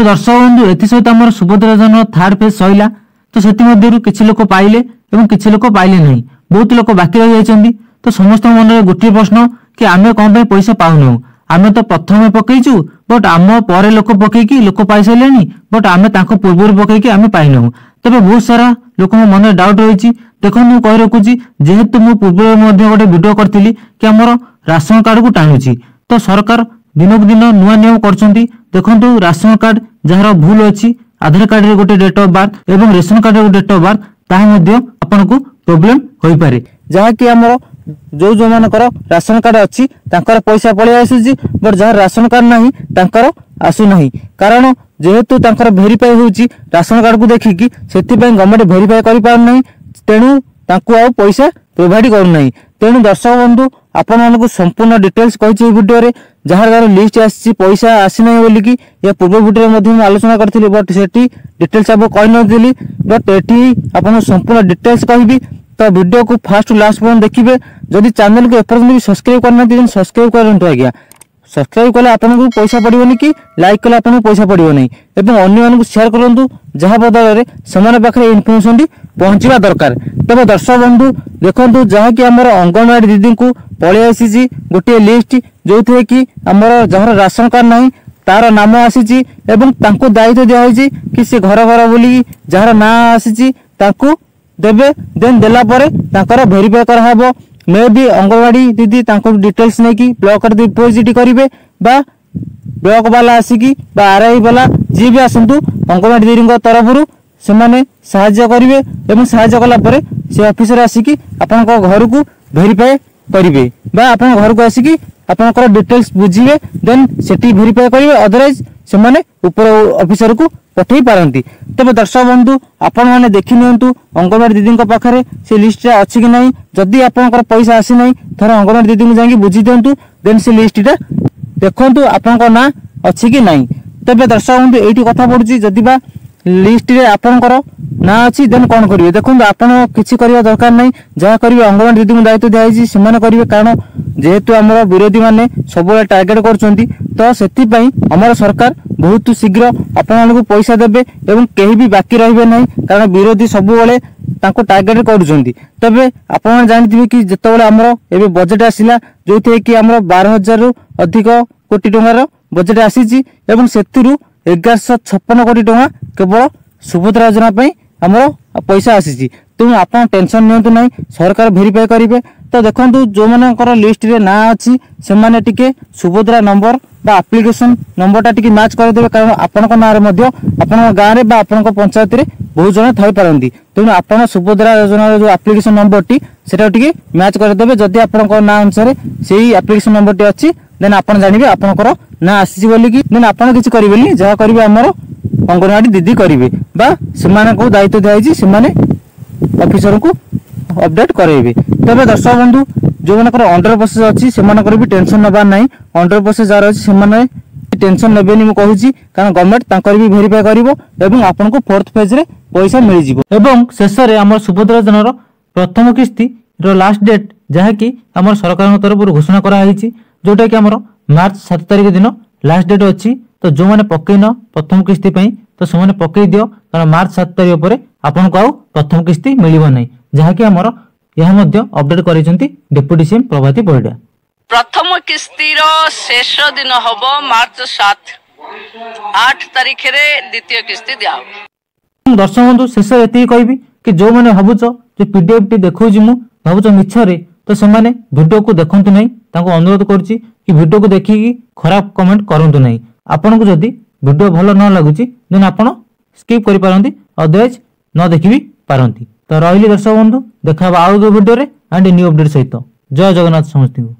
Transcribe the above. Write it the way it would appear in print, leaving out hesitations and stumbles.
दर्शक बंधु एथि सहित आम सुभद्रा योजना थर्ड फेज सैला तो से किसी लोक पाइले और किसी लोक पाइले नहीं बहुत लोक बाकी रही जाइछन्ति। तो समस्त मन में गोटे प्रश्न कि आम कौन पैसा पाऊनु आम तो प्रथम पकईचु बट आम पर लोक पकईकी लोक पाई सारे बट आम पूर्व पकईकी आम पाइनु। तबे बहुत सारा लोक मन में डाउट रही देखो मुझे कही रखुची जेहेतु मु पूर्व गोटे वीडियो करी कि आम राशन कार्ड को टाणुची तो सरकार दिनक दिन नुआ नियम करछन्ति। देखंतु राशन कार्ड जार भूल अच्छी आधार कार्ड रे गोटे डेट ऑफ बर्थ एवं रेशन कार्ड रे डेट ऑफ बर्थ ताहा मध्ये आपनको प्रॉब्लम होई पारे जहा कि हमर जो जो मानकर राशन कार्ड अच्छी तांकर पैसा पळे आसुची बट जार राशन कार्ड नाही तांकर आसु नाही कारण जेहेतु तांकर वेरीफाई होउची राशन कार्ड को देखिकी सेति पय गवर्नमेंट वेरीफाई करि पार नाही तेनु तांको आ पैसा प्रोवाइड करू नाही। तेनु दर्शक बंधु आपण मानकु संपूर्ण डिटेल्स कहिछि वीडियो रे जहार जहार लिस्ट आसी पैसा आसी नाही बोली कि या पूर्व वीडियो मध्ये हम आलोचना करथिली बट सेठी डिटेल्स अब कहि नथिली बट एठी आपण संपूर्ण डिटेल्स कहिबी तो वीडियो को फर्स्ट टू लास्ट पर्यंत देखिबे। जदि चैनल को एपर्यंत भी सब्सक्राइब करना दिन सब्सक्राइब करंतु आज्ञा सब्सक्राइब कले आपनको पैसा पड़िबोनी कि लाइक कले आपनको पैसा पड़िबो नहीं एवं अन्य मानकु शेयर करंतु जहा बदल रे समान पाखरे इन्फॉर्मेशन दी पहुंचीबा दरकार। तबे दर्शक बंधु देखंतु जहा कि हमर अंगनवाड़ी दीदी को पळे आसीची गोटे लिस्ट जोथे कि हमर जहर राशन कार्ड नाही तार नाम आसीची एवं तांको दायित्व दिया होईची कि से घर घर बोली जहर ना आसीची तांको देबे देन देला परे तांकर वेरीफाई करा हबो मे भी अंगनवाड़ी दीदी तांको डिटेल्स नै कि ब्लॉक रे डिपोजिट करिवे बा ब्लॉक वाला आसीकी बा आरआई वाला जी भी आसंतु अंगनवाड़ी दीदी तरफ से माने सहायता करिवे एवं सहायता कला परे से ऑफिसर आसीकी आपन को घर को वेरीफाई करिवे बा आपन घर को आसीकी आपन को डिटेल्स बुझिवे देन सेटी वेरीफाई करिवे अदरवाइज से माने ऊपर ऑफिसर को पठेई पारंती। तबे दर्शक बंधु आपण माने देखि नियंतु अंगनवाड़ी दीदी को पाखरे से लिस्ट अछि कि नहीं जदि आपन पैसा आसी नहीं थर अंगनवाड़ी दीदी को जांगी बुझी दियंतु देन से लिस्ट देखंतु आपन को ना अछि कि नहीं। तबे दर्शक बंधु एठी कथा पडुची जदि बा लिस्ट रे आपनकर ना अछि देन कोन करिवे देखंतु आपन किछि करिया दरकार नहीं जहा करिवे अंगनवाड़ी दीदी को दायित्व दियाइछि सेमाने करिवे कारण जेहेतु हमर विरोधी माने सबले टार्गेट करचंती तो सेति पई हमर सरकार बहुत शीघ्र आपन को पैसा देबे एवं केही भी बाकी रहबे नहीं कारण विरोधी सब बेले ताको टार्गेट करूचंती। तबे आपन जानिथिबे कि जेतबेले हमर एबे बजेट आसिला जोथे कि हमर 12,000 रु अधिक कोटी टंकार बजेट आसीची एवं सेतिरु 1156 कोटी टंका केवल सुभद्रा योजना पई हमर पैसा आसीची। तुम आपन टेंशन नियंतु नहीं सरकार वेरीफाई करिवे। तो देखंतु जो मानकर लिस्ट रे ना अछि से माने टिके सुभद्रा नंबर बा एप्लीकेशन नंबर टा टिके मैच कर देबे कारण आपन को नारे मध्ये आपन गां रे बा आपन को पंचायत रे बहुत जण थाई पारंती तेनु आपन सुभद्रा योजना रे जो एप्लीकेशन नंबर टी सेटा टिके मैच कर देबे जदि आपन को ना अनुसार सेही एप्लीकेशन नंबर टी अछि देन आपन जानिबे आपन को ना आसी बोली कि देन आपन किछ करिवेनी जहा करिवे हमर अंगनवाड़ी दीदी करिवे बा सेमाने को दायित्व दियाइछि सेमाने ऑफिसर को अपडेट करेबे। तबे दर्शक बंधु जो मानकर अंडर प्रोसेस अछि सेमानकर भी टेंशन नबा नाही अंडर प्रोसेस जार अछि सेमाने टेंशन नेबेनी मु कहूची कारण गवर्नमेंट तांकर भी वेरीफाई करिवो एवं आपन को फोर्थ फेज रे पैसा मिल जिवो एवं शेष रे हमर सुभद्रा योजना प्रथम किस्ती रो लास्ट डेट जहा कि हमर सरकार तरफ घोषणा करा आइछि जोटा कि हमर मार्च 7 तारिख दिन लास्ट डेट अछि। तो जो माने पकेन प्रथम किस्ती पई तो से माने पकई दियो कारण मार्च 7 तारिख परे आपन को प्रथम किस्ती मिलिबो नै जहा कि हमर यह मध्ये अपडेट करिसंती डेप्यूटी सीएम प्रभाती परिडा। प्रथम किस्ती रो शेष दिन हबो मार्च 8 तारिख रे द्वितीय किस्ती दिया हो। दर्शक बंधु शेष एति कहबी कि जो माने भाबुचो जे पीडीएफ टी देखौजी मु भाबुचो मिछरे तो से माने वीडियो को देखंतु नै ताको अनुरोध करछि कि वीडियो को देखि कि खराब कमेंट करंतु नै आपन को जदी वीडियो भलो न लागुची देन आपन स्किप करि पारंती अदरवाइज न देखि पारंती। तो रहिली दर्शक बंधु देखा आउ वीडियो रे एंड न्यू अपडेट सहित जय जगन्नाथ समस्त को।